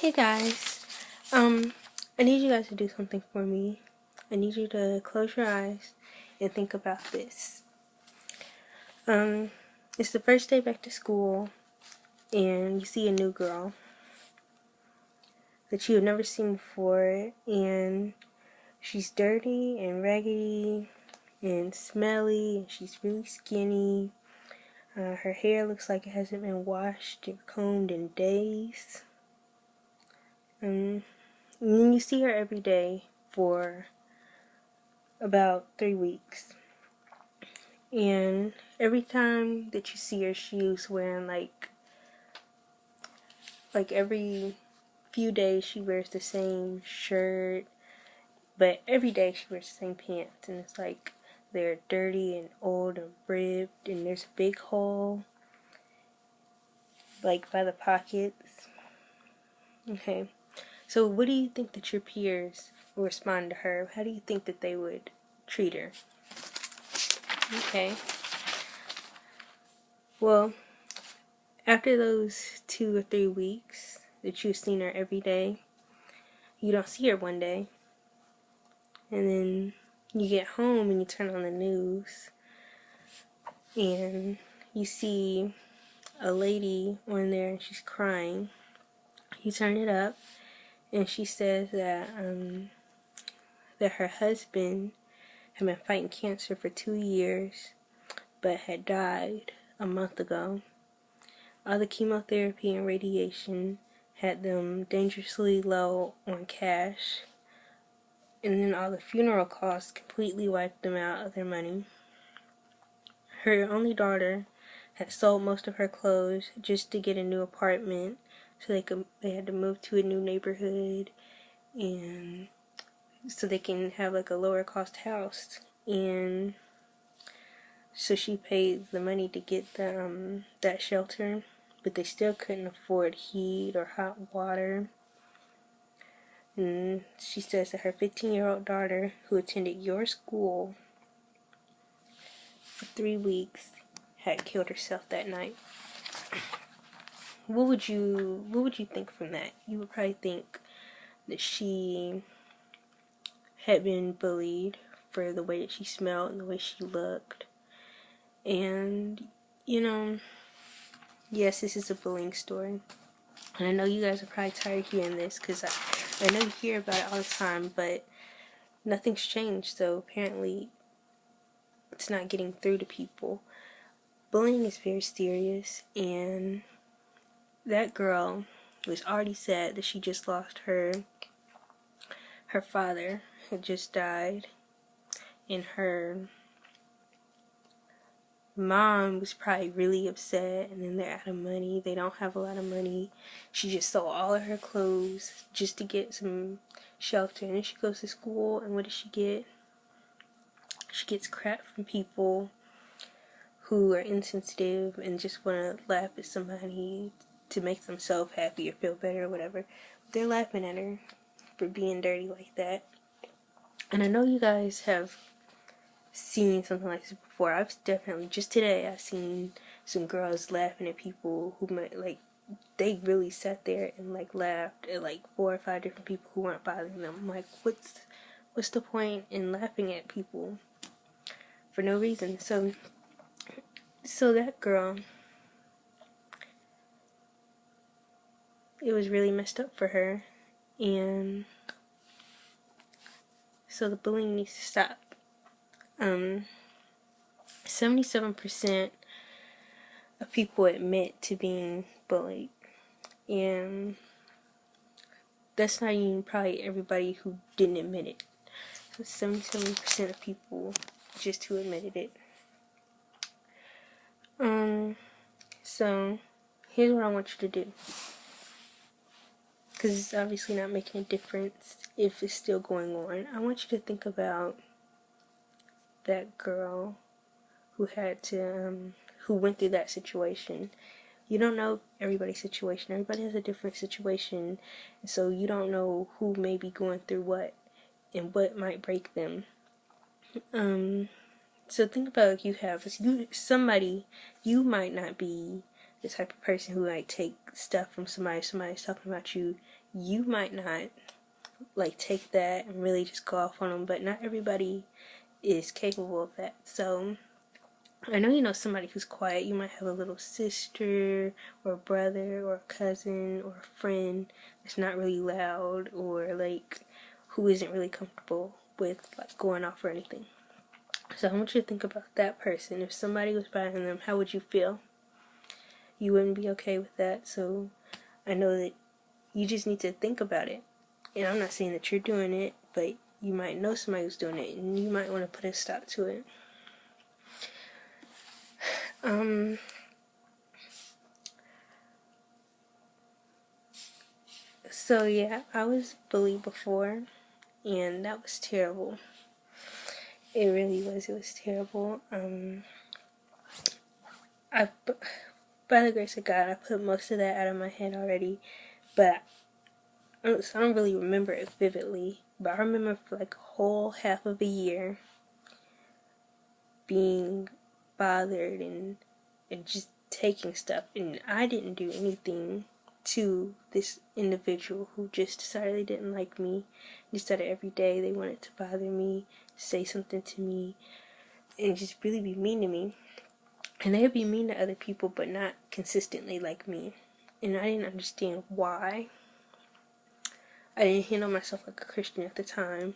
Hey guys, I need you guys to do something for me. I need you to close your eyes and think about this. It's the first day back to school, and you see a new girl that you have never seen before, and she's dirty and raggedy and smelly, and she's really skinny. Her hair looks like it hasn't been washed or combed in days. And then you see her every day for about 3 weeks. And every time that you see her, she's wearing like every few days she wears the same shirt, but every day she wears the same pants, and it's like they're dirty and old and ripped, and there's a big hole like by the pockets. Okay, so what do you think that your peers will respond to her? How do you think that they would treat her? Okay, well, after those 2 or 3 weeks that you've seen her every day, you don't see her one day, and then you get home and you turn on the news and you see a lady on there and she's crying. You turn it up and she says that her husband had been fighting cancer for 2 years but had died a month ago. All the chemotherapy and radiation had them dangerously low on cash, and then all the funeral costs completely wiped them out of their money. Her only daughter had sold most of her clothes just to get a new apartment, so they had to move to a new neighborhood, and so they can have like a lower cost house. And so she paid the money to get that shelter, but they still couldn't afford heat or hot water. And she says that her 15-year-old daughter, who attended your school for 3 weeks, had killed herself that night. What would you think from that? You would probably think that she had been bullied for the way that she smelled and the way she looked. And, yes, this is a bullying story. And I know you guys are probably tired of hearing this because I know you hear about it all the time, but nothing's changed, so apparently it's not getting through to people. Bullying is very serious, and that girl was already sad that she just lost her father had just died, and her mom was probably really upset, and then they're out of money. They don't have a lot of money. She just sold all of her clothes just to get some shelter, and then she goes to school, and what does she get? She gets crap from people who are insensitive and just want to laugh at somebody to make themselves happy or feel better or whatever. They're laughing at her for being dirty like that. And I know you guys have seen something like this before. I've definitely, just today, I've seen some girls laughing at people who might, they really sat there and laughed at 4 or 5 different people who weren't bothering them. I'm like, what's the point in laughing at people for no reason? So that girl, it was really messed up for her, and so the bullying needs to stop. 77% of people admit to being bullied, and that's not even probably everybody who didn't admit it. So 77% of people just who admitted it. So here's what I want you to do, because it's obviously not making a difference if it's still going on. I want you to think about that girl who who went through that situation. You don't know everybody's situation. Everybody has a different situation, and so you don't know who may be going through what and what might break them. So think about, you might not be the type of person who like take stuff from somebody's talking about you, you might not like take that and really just go off on them, but not everybody is capable of that. So I know you know somebody who's quiet. You might have a little sister or a brother or a cousin or a friend that's not really loud, or like who isn't really comfortable with like going off or anything. So I want you to think about that person. If somebody was bothering them, how would you feel? You wouldn't be okay with that. So I know that you just need to think about it. And I'm not saying that you're doing it, but you might know somebody who's doing it, and you might want to put a stop to it. So yeah, I was bullied before, and that was terrible. It really was. It was terrible. I, by the grace of God, I put most of that out of my head already, but I don't really remember it vividly. But I remember for like a whole half of a year being bothered and just taking stuff, and I didn't do anything to this individual who just decided they didn't like me. Decided every day they wanted to bother me, say something to me, and just really be mean to me. And they would be mean to other people, but not consistently like me. And I didn't understand why. I didn't handle myself like a Christian at the time.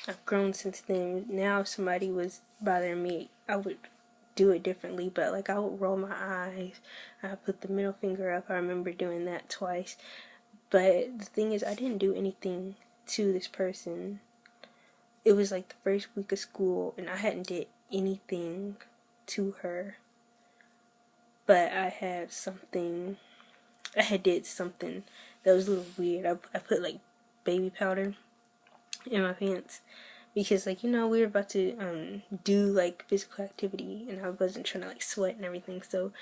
I've grown since then. Now if somebody was bothering me, I would do it differently, but like I would roll my eyes, I put the middle finger up. I remember doing that twice. But the thing is, I didn't do anything to this person. It was like the first week of school, and I hadn't did anything to her, but I had did something that was a little weird. I put like baby powder in my pants because, like, you know, we were about to do like physical activity, and I wasn't trying to like sweat and everything, so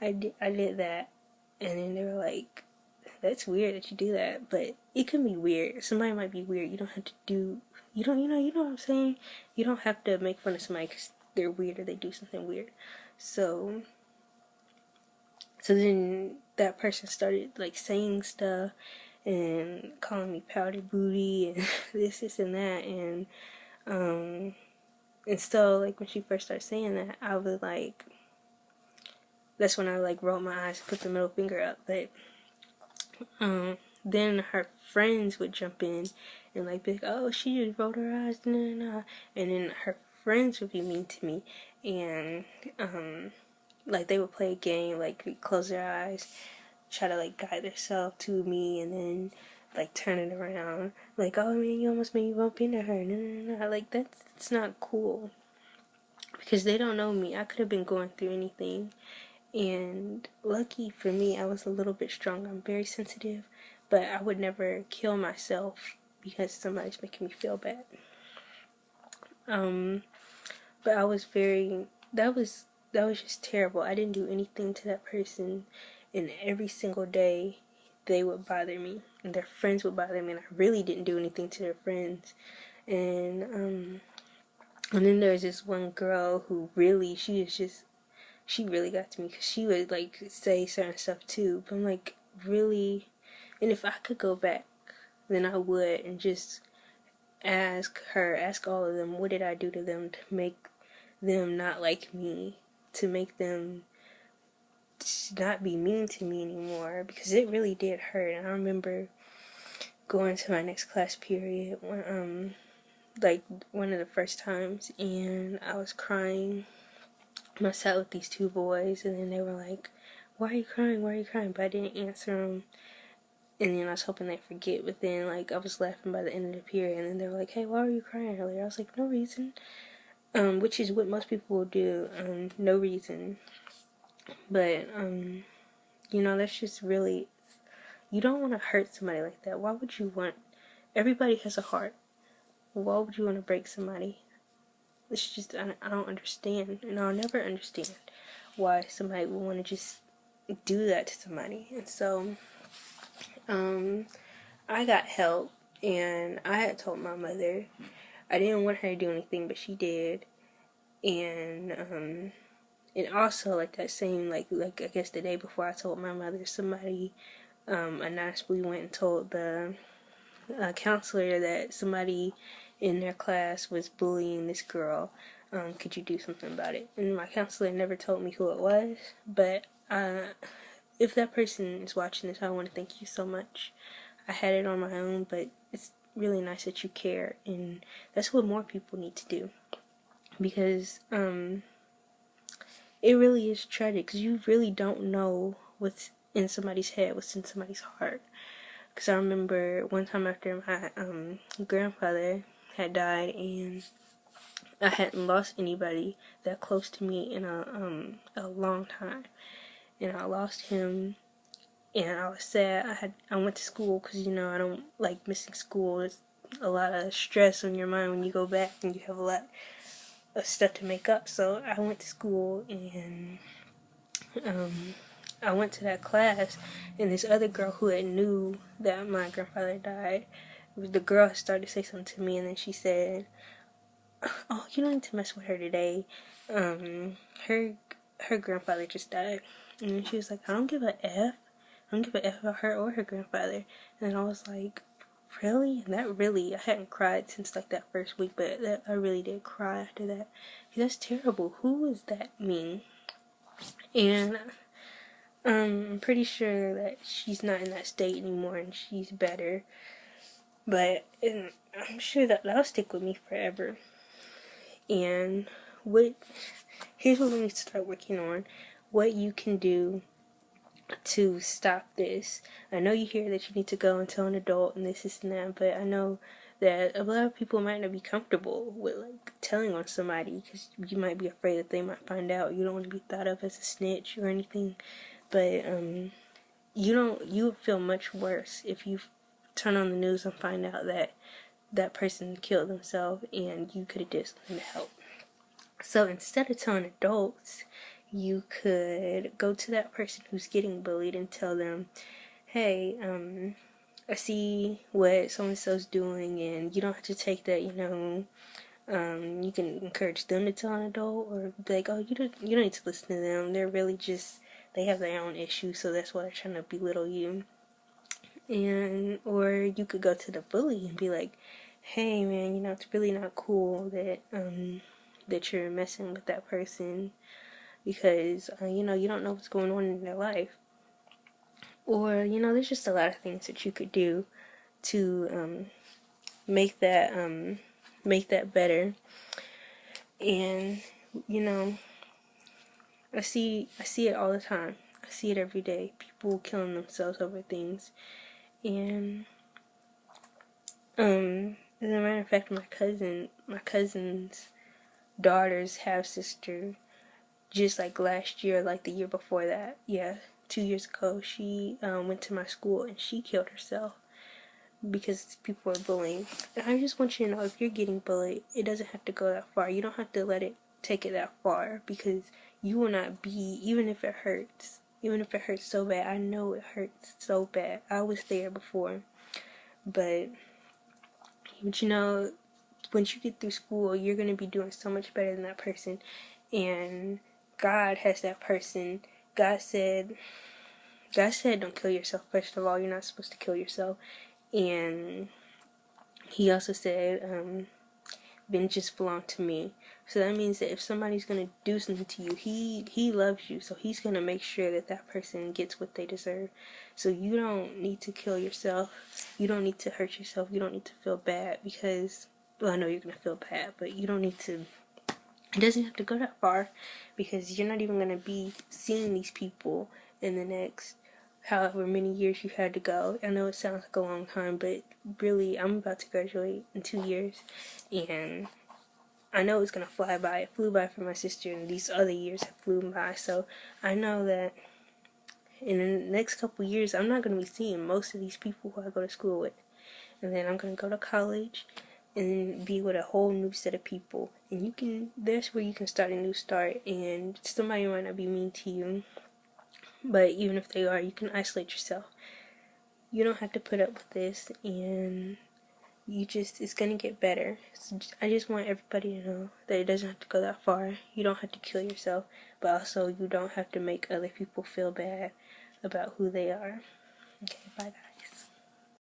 I did that. And then they were like, that's weird that you do that. But it can be weird. Somebody might be weird. You don't have to do, you know what I'm saying? You don't have to make fun of somebody because they're weird or they do something weird. So then that person started like saying stuff and calling me powder booty and this and that, and so like when she first started saying that, I was like, that's when I like rolled my eyes and put the middle finger up. But then her friends would jump in and like be like, oh, she just rolled her eyes, nah, nah. And then her friends would be mean to me, and like they would play a game, like close their eyes, try to like guide themselves to me, and then like turn it around, like, oh man, you almost made me bump into her, no, no, no. Like that's not cool, because they don't know me. I could have been going through anything, and lucky for me, I was a little bit stronger. I'm very sensitive, but I would never kill myself because somebody's making me feel bad. But I was very, that was just terrible. I didn't do anything to that person, and every single day they would bother me, and their friends would bother me, and I really didn't do anything to their friends. And then there's this one girl who really, she really got to me, because she would like say certain stuff too, but I'm like, really? And if I could go back, then I would, and just ask all of them, what did I do to them to make them not like me, to make them not be mean to me anymore, because it really did hurt. And I remember going to my next class period when like one of the first times, and I was crying, and I sat with these two boys, and then they were like, why are you crying, but I didn't answer them. And then I was hoping they'd forget, but then like I was laughing by the end of the period, and then they were like, hey, why were you crying earlier? I was like, no reason. Which is what most people will do, no reason. But you know, that's just really, you don't want to hurt somebody like that. Why would you want, everybody has a heart. Why would you want to break somebody? It's just, I don't understand, and I'll never understand why somebody would want to just do that to somebody. And so I got help, and I had told my mother. I didn't want her to do anything, but she did. And And also, like that same, like I guess the day before I told my mother, somebody anonymously went and told the counselor that somebody in their class was bullying this girl. Could you do something about it? And my counselor never told me who it was, but if that person is watching this, I want to thank you so much. I had it on my own, but it's really nice that you care, and that's what more people need to do, because it really is tragic, because you really don't know what's in somebody's head, what's in somebody's heart. Because I remember one time after my grandfather had died, and I hadn't lost anybody that close to me in a long time, and I lost him, and I was sad. I went to school, because I don't like missing school. It's a lot of stress on your mind when you go back and you have a lot of stuff to make up. So I went to school, and I went to that class, and this other girl who had knew that my grandfather died, the girl started to say something to me, and then she said, "Oh, you don't need to mess with her today. Her grandfather just died." And then she was like, "I don't give a f. I don't give a f about her or her grandfather." And I was like, "Really?" And that really, I hadn't cried since like that first week, but I really did cry after that. That's terrible. Who was that mean? And I'm pretty sure that she's not in that state anymore, and she's better. But I'm sure that that'll stick with me forever. And here's what we need to start working on. What you can do to stop this. I know you hear that you need to go and tell an adult and this and that, but I know that a lot of people might not be comfortable with like telling on somebody, because you might be afraid that they might find out. You don't want to be thought of as a snitch or anything, but you would feel much worse if you turn on the news and find out that that person killed themselves and you could have did something to help. So instead of telling adults, you could go to that person who's getting bullied and tell them, "Hey, I see what so-and-so's doing," and you don't have to take that, you can encourage them to tell an adult, or be like, "Oh, you don't need to listen to them. They're really just, they have their own issues, so that's why they're trying to belittle you." And, or you could go to the bully and be like, "Hey man, it's really not cool that that you're messing with that person, because you don't know what's going on in their life." Or there's just a lot of things that you could do to make that better. And I see it all the time. I see it every day. People killing themselves over things. And as a matter of fact, my cousin's daughter's half sister, just like last year, like the year before that, 2 years ago, she went to my school and she killed herself because people were bullying. And I just want you to know, if you're getting bullied, it doesn't have to go that far. You don't have to let it take it that far, because you will not be, even if it hurts so bad. I know it hurts so bad. I was there before. But once you get through school, you're going to be doing so much better than that person. And God has that person. God said, don't kill yourself. First of all, you're not supposed to kill yourself. And he also said, vengeance belongs to me. So that means that if somebody's going to do something to you, he loves you. So he's going to make sure that that person gets what they deserve. So you don't need to kill yourself. You don't need to hurt yourself. You don't need to feel bad, because, well, I know you're going to feel bad, but you don't need to. It doesn't have to go that far, because you're not even going to be seeing these people in the next however many years you had to go. I know it sounds like a long time, but really, I'm about to graduate in 2 years, and I know it's going to fly by. It flew by for my sister, and these other years have flown by. So I know that in the next couple years, I'm not going to be seeing most of these people who I go to school with. And then I'm going to go to college and be with a whole new set of people. And that's where you can start a new start. And somebody might not be mean to you, but even if they are, you can isolate yourself. You don't have to put up with this, and it's gonna get better. I just want everybody to know that it doesn't have to go that far. You don't have to kill yourself, but also you don't have to make other people feel bad about who they are. Okay, bye guys.